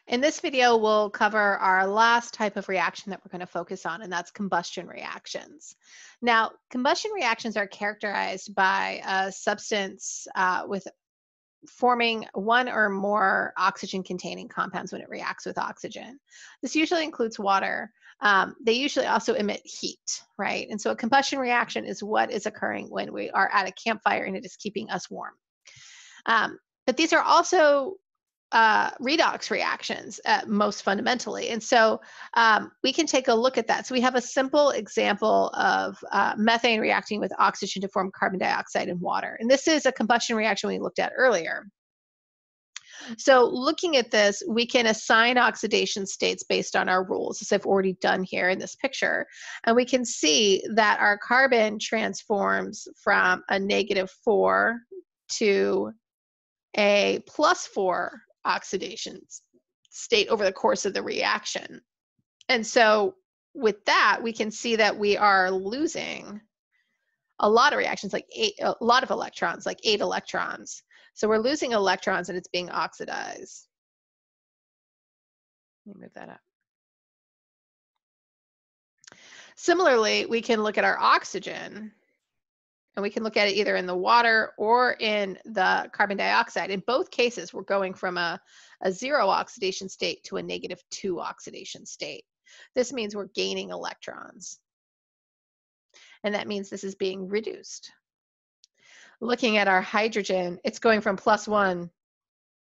In this video, we'll cover our last type of reaction that we're going to focus on, and that's combustion reactions. Now, combustion reactions are characterized by a substance with forming one or more oxygen-containing compounds when it reacts with oxygen. This usually includes water. They usually also emit heat, right? And so a combustion reaction is what is occurring when we are at a campfire and it is keeping us warm. But these are also redox reactions most fundamentally. And so we can take a look at that. So we have a simple example of methane reacting with oxygen to form carbon dioxide and water. And this is a combustion reaction we looked at earlier. So looking at this, we can assign oxidation states based on our rules, as I've already done here in this picture. And we can see that our carbon transforms from a -4 to a +4 oxidation state over the course of the reaction. And so with that, we can see that we are losing a lot of reactions, like a lot of electrons, like 8 electrons. So we're losing electrons and it's being oxidized. Let me move that up. Similarly, we can look at our oxygen, and we can look at it either in the water or in the carbon dioxide. In both cases, we're going from a 0 oxidation state to a -2 oxidation state. This means we're gaining electrons. And that means this is being reduced. Looking at our hydrogen, it's going from +1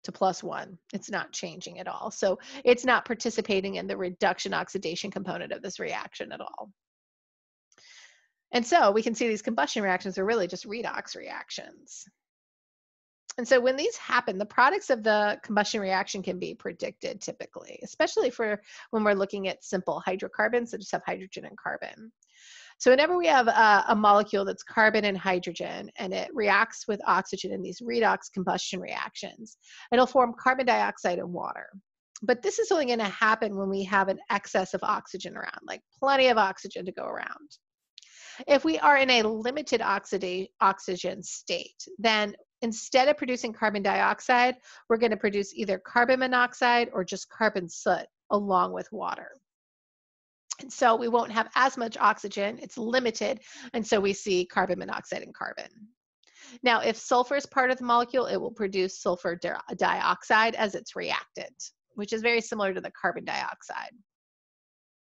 to +1. It's not changing at all. So it's not participating in the reduction oxidation component of this reaction at all. And so we can see these combustion reactions are really just redox reactions. And so when these happen, the products of the combustion reaction can be predicted typically, especially for when we're looking at simple hydrocarbons that just have hydrogen and carbon. So whenever we have a molecule that's carbon and hydrogen and it reacts with oxygen in these redox combustion reactions, it'll form carbon dioxide and water. But this is only going to happen when we have an excess of oxygen around, like plenty of oxygen to go around. If we are in a limited oxygen state, then instead of producing carbon dioxide, we're going to produce either carbon monoxide or just carbon soot along with water. And so we won't have as much oxygen, it's limited, and so we see carbon monoxide and carbon. Now, if sulfur is part of the molecule, it will produce sulfur dioxide as its reactant, which is very similar to the carbon dioxide.